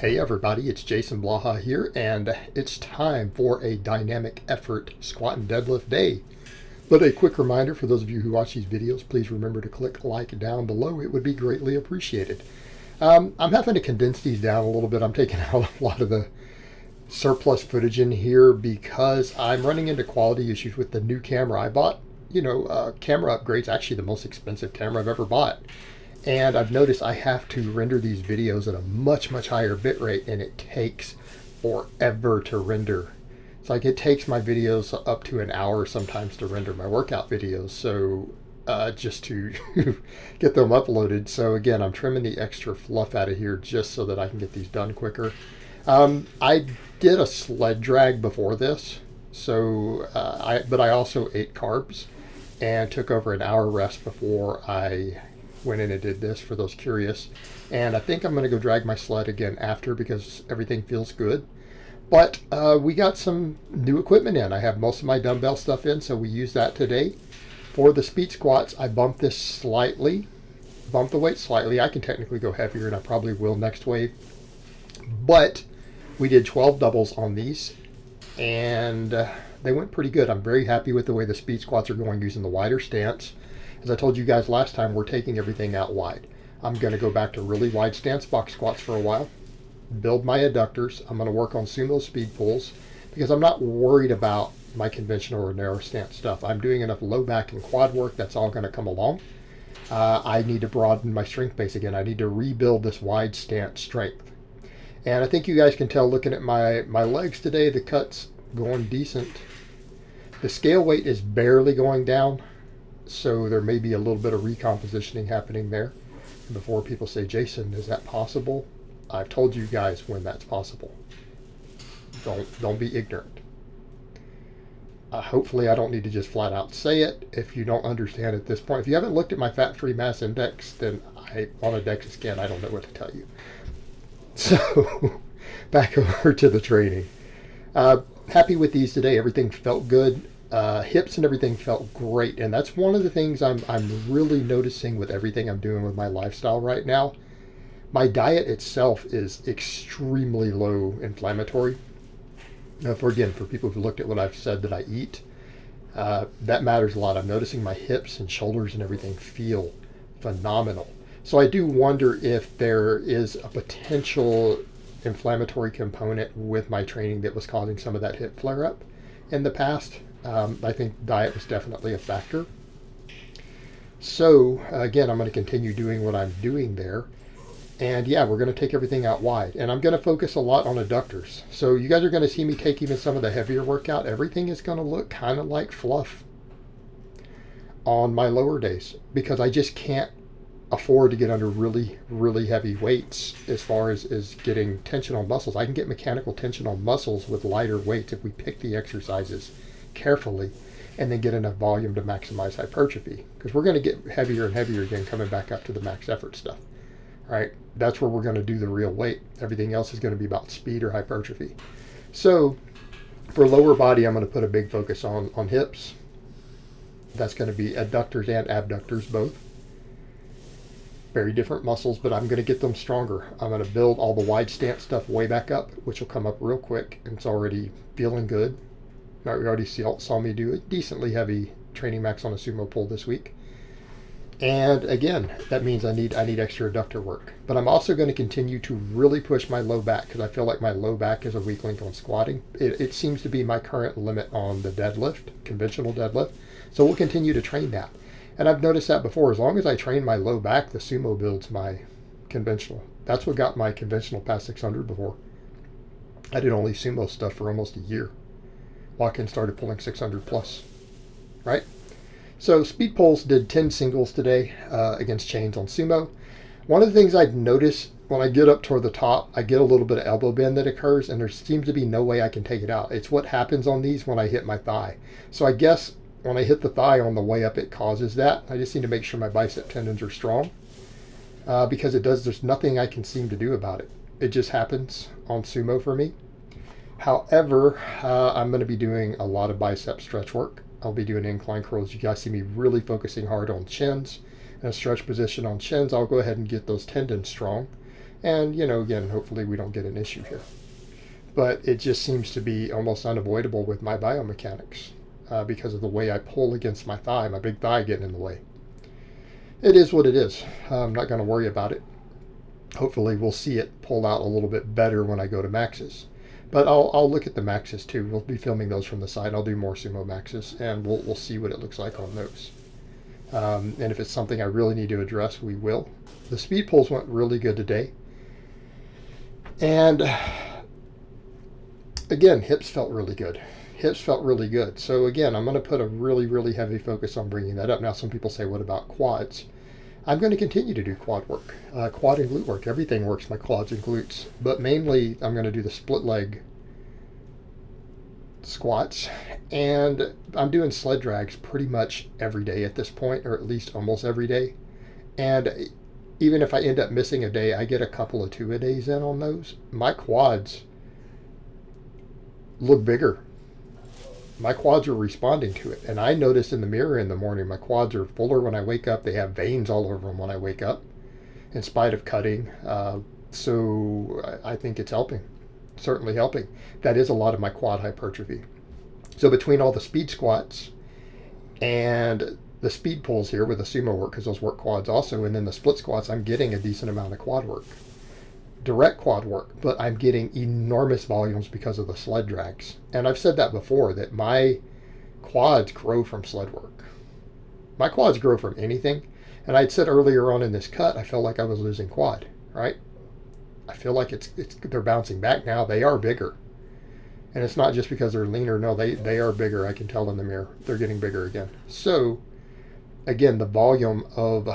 Hey everybody, it's Jason Blaha here, and it's time for a dynamic effort squat and deadlift day. But a quick reminder for those of you who watch these videos, please remember to click like down below. It would be greatly appreciated. I'm having to condense these down a little bit. I'm taking out a lot of the surplus footage in here because I'm running into quality issues with the new camera I bought. Camera upgrade's actually the most expensive camera I've ever bought. And I've noticed I have to render these videos at a much higher bit rate, and it takes forever to render. It's like it takes my videos up to an hour sometimes to render my workout videos, so just to get them uploaded. So again, I'm trimming the extra fluff out of here just so that I can get these done quicker. I did a sled drag before this, so but I also ate carbs and took over an hour rest before I went in and did this, for those curious. And I think I'm going to go drag my sled again after, because everything feels good. But we got some new equipment in. I have most of my dumbbell stuff in, so we use that today. For the speed squats, I bumped this slightly, bumped the weight slightly. I can technically go heavier, and I probably will next wave. But we did 12 doubles on these, and they went pretty good. I'm very happy with the way the speed squats are going using the wider stance. As I told you guys last time, we're taking everything out wide. I'm going to go back to really wide stance box squats for a while, build my adductors. I'm going to work on Sumo speed pulls because I'm not worried about my conventional or narrow stance stuff. I'm doing enough low back and quad work. That's all going to come along. I need to broaden my strength base again. I need to rebuild this wide stance strength. And I think you guys can tell looking at my legs today, the cut's going decent. The scale weight is barely going down, so there may be a little bit of recompositioning happening there. And before people say, Jason, is that possible? I've told you guys when that's possible. Don't be ignorant. Hopefully I don't need to just flat out say it. If you don't understand at this point, if you haven't looked at my fat-free mass index, then on a DEXA scan, I don't know what to tell you. So back over to the training. Happy with these today. Everything felt good. Hips and everything felt great, and that's one of the things I'm really noticing with everything I'm doing with my lifestyle right now. My diet itself is extremely low inflammatory. Now, for people who've looked at what I've said that I eat, that matters a lot. I'm noticing my hips and shoulders and everything feel phenomenal. So I do wonder if there is a potential inflammatory component with my training that was causing some of that hip flare up in the past. I think diet was definitely a factor. So again, I'm going to continue doing what I'm doing there. And yeah, we're going to take everything out wide. And I'm going to focus a lot on adductors. So you guys are going to see me take even some of the heavier workout. Everything is going to look kind of like fluff on my lower days, because I just can't afford to get under really heavy weights as far as getting tension on muscles. I can get mechanical tension on muscles with lighter weights if we pick the exercises carefully and then get enough volume to maximize hypertrophy, because we're going to get heavier and heavier again coming back up to the max effort stuff. All right, that's where we're going to do the real weight. Everything else is going to be about speed or hypertrophy. So for lower body, I'm going to put a big focus on hips. That's going to be adductors and abductors both. Very different muscles, but I'm going to get them stronger. I'm going to build all the wide stance stuff way back up, which will come up real quick, and it's already feeling good. Now, you already saw me do a decently heavy training max on a sumo pull this week. And again, that means I need extra adductor work. But I'm also going to continue to really push my low back, because I feel like my low back is a weak link on squatting. It seems to be my current limit on the deadlift, conventional deadlift. So we'll continue to train that. And I've noticed that before. As long as I train my low back, the sumo builds my conventional. That's what got my conventional past 600 before. I did only sumo stuff for almost a year. Watkins started pulling 600 plus, right? So speed pulls, did 10 singles today against chains on sumo. One of the things I'd notice when I get up toward the top, I get a little bit of elbow bend that occurs, and there seems to be no way I can take it out. It's what happens on these when I hit my thigh. So I guess when I hit the thigh on the way up, it causes that. I just need to make sure my bicep tendons are strong, because there's nothing I can seem to do about it. It just happens on sumo for me. However, I'm going to be doing a lot of bicep stretch work. I'll be doing incline curls. You guys see me really focusing hard on chins. In a stretch position on chins, I'll go ahead and get those tendons strong. And, you know, again, hopefully we don't get an issue here. But it just seems to be almost unavoidable with my biomechanics because of the way I pull against my thigh, my big thigh getting in the way. It is what it is. I'm not going to worry about it. Hopefully we'll see it pull out a little bit better when I go to maxes. But I'll look at the maxes too. We'll be filming those from the side. I'll do more sumo maxes, and we'll see what it looks like on those. And if it's something I really need to address, we will. The speed pulls went really good today. And again, hips felt really good. Hips felt really good. So again, I'm going to put a really, really heavy focus on bringing that up. Now, some people say, what about quads? I'm going to continue to do quad work, quad and glute work. Everything works, my quads and glutes. But mainly, I'm going to do the split leg squats. And I'm doing sled drags pretty much every day at this point, or at least almost every day. And even if I end up missing a day, I get a couple of two-a-days in on those. My quads look bigger. My quads are responding to it. And I notice in the mirror in the morning, my quads are fuller when I wake up. They have veins all over them when I wake up, in spite of cutting. So I think it's helping, certainly helping. That is a lot of my quad hypertrophy. So between all the speed squats and the speed pulls here with the sumo work, because those work quads also, and then the split squats, I'm getting a decent amount of quad work. Direct quad work, but I'm getting enormous volumes because of the sled drags. And I've said that before, that my quads grow from sled work. My quads grow from anything. And I'd said earlier on in this cut, I felt like I was losing quad, right? I feel like they're bouncing back now. They are bigger. And it's not just because they're leaner. No, they are bigger. I can tell in the mirror. They're getting bigger again. So, again, the volume of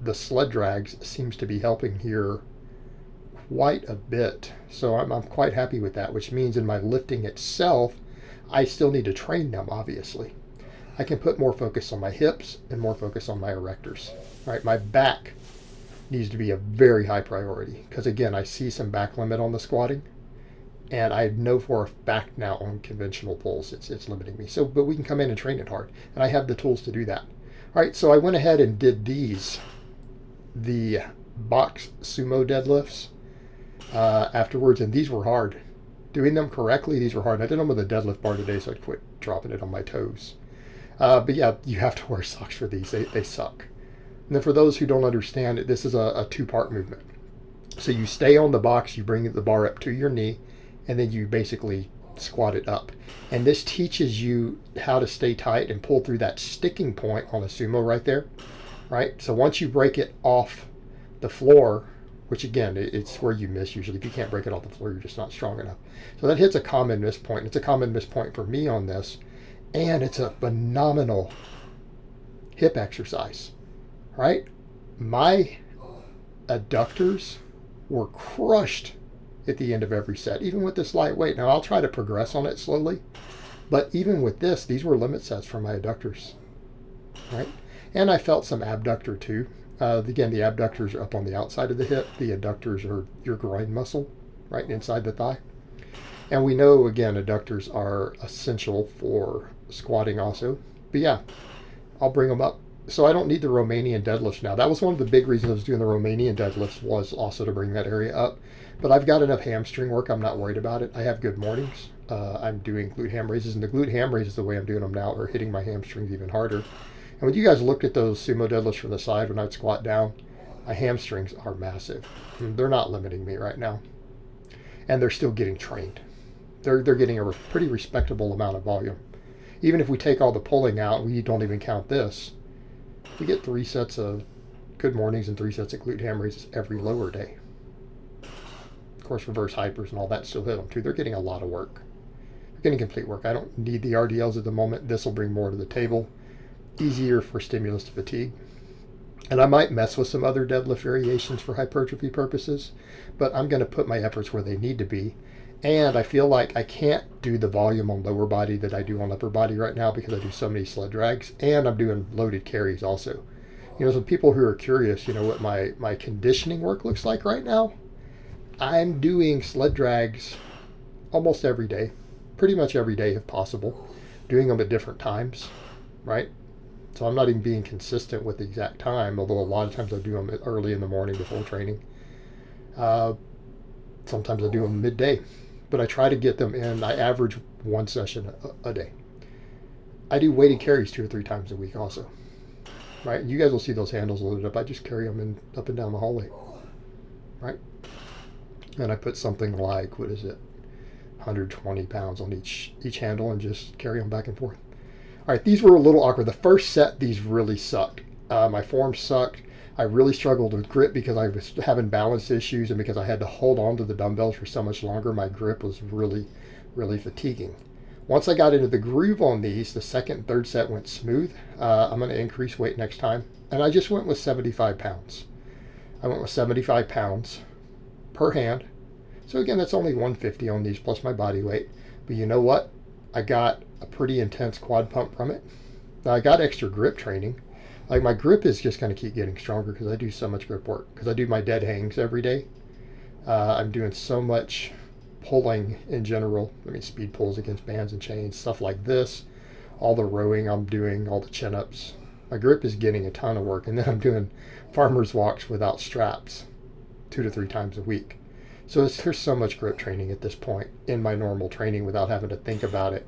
the sled drags seems to be helping here quite a bit. So I'm quite happy with that, which means in my lifting itself, I still need to train them, obviously. I can put more focus on my hips and more focus on my erectors. All right, my back needs to be a very high priority because, again, I see some back limit on the squatting, and I know for a fact now on conventional pulls it's limiting me. So, but we can come in and train it hard, and I have the tools to do that. All right, so I went ahead and did the box sumo deadlifts afterwards, and these were hard. Doing them correctly, these were hard. I did them with a deadlift bar today, so I'd quit dropping it on my toes. But yeah, you have to wear socks for these. They suck. And then for those who don't understand it, this is a two-part movement. So you stay on the box, you bring the bar up to your knee, and then you basically squat it up. And this teaches you how to stay tight and pull through that sticking point on a sumo right there, right? So once you break it off the floor, which again, it's where you miss usually. If you can't break it off the floor, you're just not strong enough. So that hits a common miss point. It's a common miss point for me on this. And it's a phenomenal hip exercise, right? My adductors were crushed at the end of every set, even with this light weight. Now, I'll try to progress on it slowly. But even with this, these were limit sets for my adductors, right? And I felt some abductor too. Again, the abductors are up on the outside of the hip. The adductors are your groin muscle, right inside the thigh. And we know, again, adductors are essential for squatting also. But yeah, I'll bring them up. So I don't need the Romanian deadlifts now. That was one of the big reasons I was doing the Romanian deadlifts, was also to bring that area up. But I've got enough hamstring work. I'm not worried about it. I have good mornings. I'm doing glute ham raises, and the glute ham raises, the way I'm doing them now, are hitting my hamstrings even harder. And when you guys looked at those sumo deadlifts from the side when I'd squat down, my hamstrings are massive. They're not limiting me right now. And they're still getting trained. They're getting a pretty respectable amount of volume. Even if we take all the pulling out, we don't even count this, we get 3 sets of good mornings and 3 sets of glute ham raises every lower day. Of course, reverse hypers and all that still hit them too. They're getting a lot of work. They're getting complete work. I don't need the RDLs at the moment. This will bring more to the table. Easier for stimulus to fatigue. And I might mess with some other deadlift variations for hypertrophy purposes, but I'm going to put my efforts where they need to be. And I feel like I can't do the volume on lower body that I do on upper body right now because I do so many sled drags, and I'm doing loaded carries also. You know, some people who are curious, you know, what my conditioning work looks like right now, I'm doing sled drags almost every day, pretty much every day if possible, doing them at different times, right? So I'm not even being consistent with the exact time, although a lot of times I do them early in the morning before training. Sometimes I do them midday, but I try to get them in. I average one session a day. I do weighted carries 2 or 3 times a week also. Right? You guys will see those handles loaded up. I just carry them up and down the hallway. Right? And I put something like, what is it, 120 pounds on each handle and just carry them back and forth. All right, these were a little awkward. The first set, these really sucked. My form sucked. I really struggled with grip because I was having balance issues, and because I had to hold on to the dumbbells for so much longer, my grip was really, really fatiguing. Once I got into the groove on these, the second and third set went smooth. I'm going to increase weight next time. And I just went with 75 pounds. I went with 75 pounds per hand. So again, that's only 150 on these plus my body weight. But you know what? I got a pretty intense quad pump from it. Now I got extra grip training. Like my grip is just going to keep getting stronger because I do so much grip work. Because I do my dead hangs every day. I'm doing so much pulling in general. I mean, speed pulls against bands and chains, stuff like this. All the rowing I'm doing, all the chin-ups. My grip is getting a ton of work. And then I'm doing farmer's walks without straps 2 to 3 times a week. So there's so much grip training at this point in my normal training without having to think about it.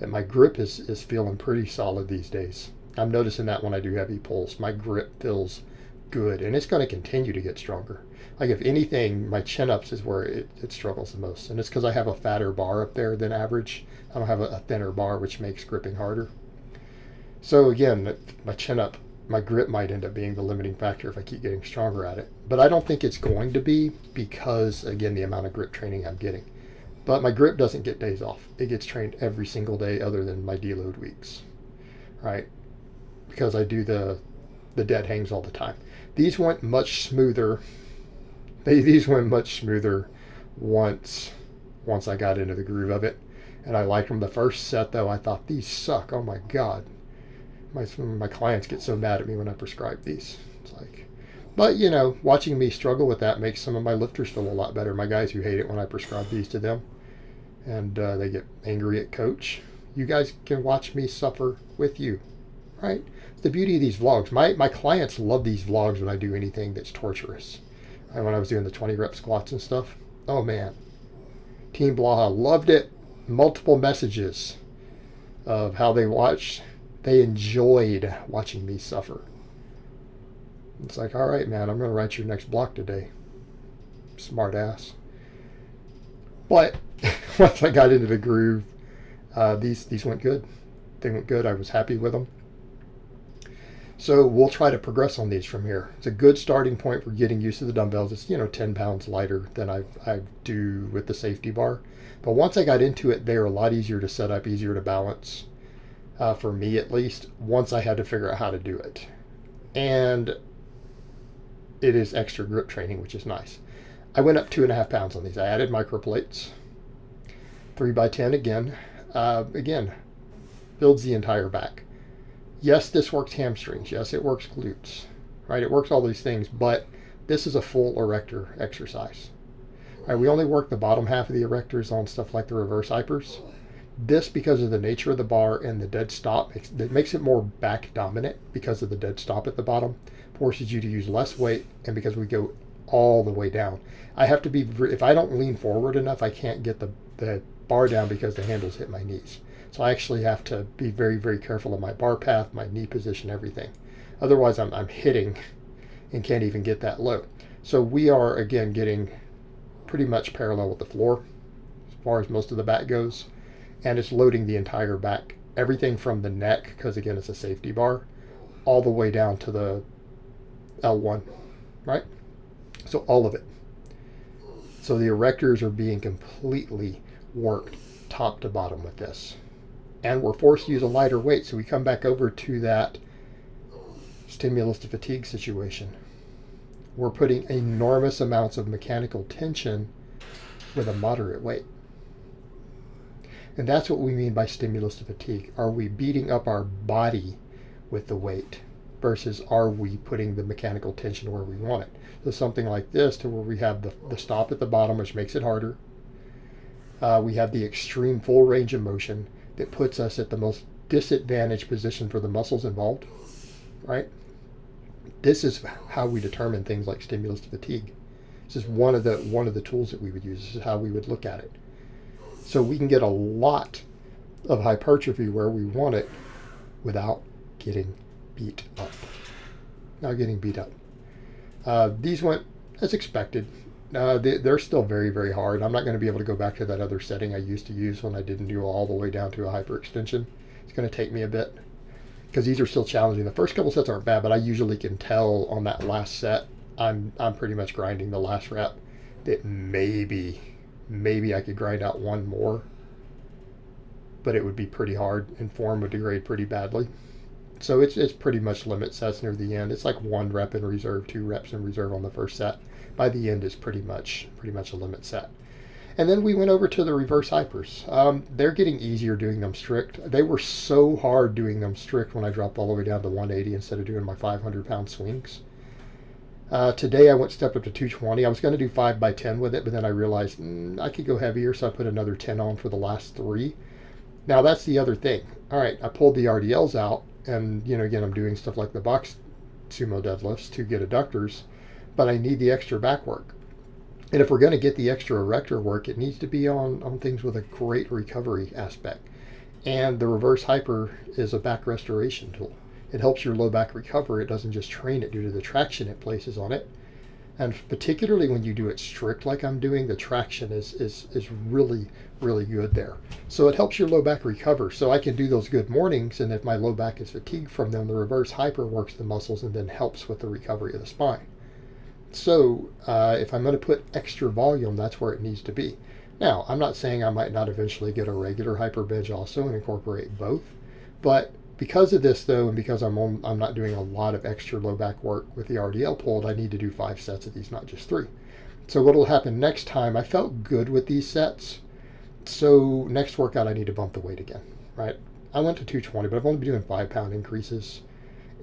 And my grip is feeling pretty solid these days. I'm noticing that when I do heavy pulls, my grip feels good, and it's going to continue to get stronger. Like if anything, my chin-ups is where it struggles the most, and it's because I have a fatter bar up there than average. I don't have a thinner bar, which makes gripping harder. So again, my chin-up, my grip might end up being the limiting factor if I keep getting stronger at it. But I don't think it's going to be because, again, the amount of grip training I'm getting. But my grip doesn't get days off. It gets trained every single day other than my deload weeks, right? Because I do the dead hangs all the time. These went much smoother. These went much smoother once I got into the groove of it. And I liked them. The first set, though, I thought, these suck. Oh, my God. My clients get so mad at me when I prescribe these. It's like, but, you know, watching me struggle with that makes some of my lifters feel a lot better. My guys who hate it when I prescribe these to them. And they get angry at coach. You guys can watch me suffer with you. Right? It's the beauty of these vlogs. My clients love these vlogs when I do anything that's torturous. And when I was doing the 20 rep squats and stuff, oh man, Team Blaha loved it. Multiple messages of how they watched. They enjoyed watching me suffer. It's like, all right, man, I'm going to write your next block today. Smart ass. But once I got into the groove, these went good. They went good. I was happy with them. So we'll try to progress on these from here. It's a good starting point for getting used to the dumbbells. It's, 10 pounds lighter than I do with the safety bar. But once I got into it, they're a lot easier to set up, easier to balance, for me at least, once I had to figure out how to do it. And it is extra grip training, which is nice. I went up 2.5 pounds on these. I added micro plates. 3x10 again. Again, builds the entire back. Yes, this works hamstrings. Yes, it works glutes, right? It works all these things, but this is a full erector exercise. Right, we only work the bottom half of the erectors on stuff like the reverse hypers. This, because of the nature of the bar and the dead stop, it makes it more back dominant because of the dead stop at the bottom. Forces you to use less weight, and because we go all the way down. I have to be, if I don't lean forward enough, I can't get the bar down because the handles hit my knees. So I actually have to be very, very careful of my bar path, my knee position, everything. Otherwise, I'm hitting and can't even get that low. So we are, again, getting pretty much parallel with the floor as far as most of the back goes. And it's loading the entire back. Everything from the neck, because, again, it's a safety bar, all the way down to the L1, right? So all of it. So the erectors are being completely worked top to bottom with this. And we're forced to use a lighter weight, so we come back over to that stimulus to fatigue situation. We're putting enormous amounts of mechanical tension with a moderate weight. And that's what we mean by stimulus to fatigue. Are we beating up our body with the weight versus are we putting the mechanical tension where we want it? So something like this, to where we have the stop at the bottom, which makes it harder. We have the extreme full range of motion that puts us at the most disadvantaged position for the muscles involved, right? This is how we determine things like stimulus to fatigue. This is one of the tools that we would use. This is how we would look at it. So we can get a lot of hypertrophy where we want it without getting beat up. Not getting beat up. These went as expected. They're still very, very hard. I'm not going to be able to go back to that other setting I used to use when I didn't do all the way down to a hyperextension. It's going to take me a bit because these are still challenging. The first couple sets aren't bad, but I usually can tell on that last set I'm pretty much grinding the last rep that maybe I could grind out one more, but it would be pretty hard and form would degrade pretty badly. So it's pretty much limit sets near the end. It's like 1 rep in reserve, 2 reps in reserve on the first set. By the end is pretty much a limit set. And then we went over to the reverse hypers. They're getting easier doing them strict. They were so hard doing them strict when I dropped all the way down to 180 instead of doing my 500-pound swings. Today I stepped up to 220. I was going to do 5 by 10 with it, but then I realized I could go heavier, so I put another 10 on for the last 3. Now that's the other thing. All right, I pulled the RDLs out, and again, I'm doing stuff like the box sumo deadlifts to get adductors, but I need the extra back work. And if we're going to get the extra erector work, it needs to be on things with a great recovery aspect. And the reverse hyper is a back restoration tool. It helps your low back recover. It doesn't just train it due to the traction it places on it. And particularly when you do it strict like I'm doing, the traction is really, really good there. So it helps your low back recover. So I can do those good mornings, and if my low back is fatigued from them, the reverse hyper works the muscles and then helps with the recovery of the spine. So if I'm going to put extra volume, that's where it needs to be. Now, I'm not saying I might not eventually get a regular hyper bench also and incorporate both, but because of this though, and because I'm not doing a lot of extra low back work with the RDL pulled, I need to do 5 sets of these, not just 3. So what will happen next time, I felt good with these sets. So next workout, I need to bump the weight again, right? I went to 220, but I've only been doing 5-pound increases.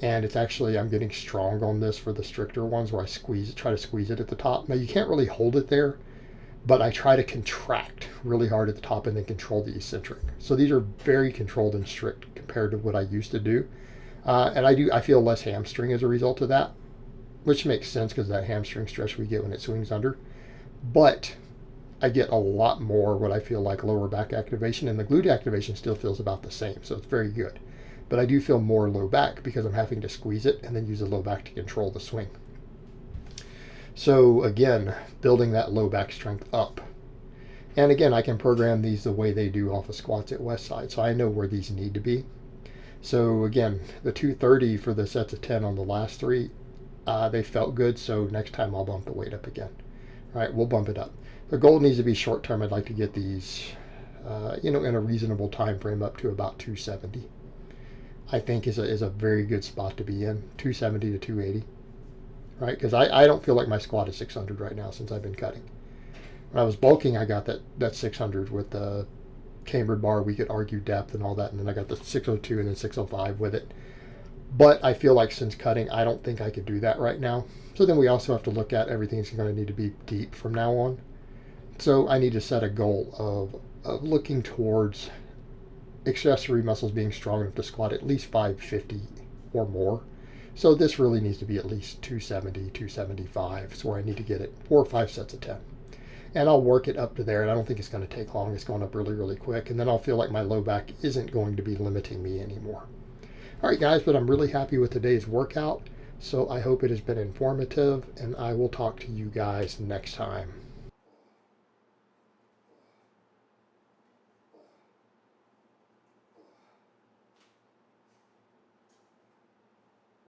And it's actually, I'm getting strong on this for the stricter ones where I try to squeeze it at the top. Now you can't really hold it there, but I try to contract really hard at the top and then control the eccentric. So these are very controlled and strict compared to what I used to do. And I feel less hamstring as a result of that, which makes sense because of that hamstring stretch we get when it swings under. But I get a lot more what I feel like lower back activation, and the glute activation still feels about the same. So it's very good. But I do feel more low back because I'm having to squeeze it and then use the low back to control the swing. So again, building that low back strength up. And again, I can program these the way they do off of squats at Westside. So I know where these need to be. So again, the 230 for the sets of 10 on the last 3, they felt good. So next time I'll bump the weight up again. All right, we'll bump it up. The goal needs to be short term. I'd like to get these, in a reasonable time frame up to about 270. I think is a very good spot to be in, 270 to 280, right? Because I don't feel like my squat is 600 right now since I've been cutting. When I was bulking, I got that 600 with the cambered bar. We could argue depth and all that, and then I got the 602 and then 605 with it. But I feel like since cutting, I don't think I could do that right now. So then we also have to look at everything's going to need to be deep from now on. So I need to set a goal of looking towards accessory muscles being strong enough to squat at least 550 or more. So this really needs to be at least 270, 275. It's where I need to get it, 4 or 5 sets of 10. And I'll work it up to there, and I don't think it's going to take long. It's going up really, really quick. And then I'll feel like my low back isn't going to be limiting me anymore. All right, guys, but I'm really happy with today's workout. So I hope it has been informative, and I will talk to you guys next time.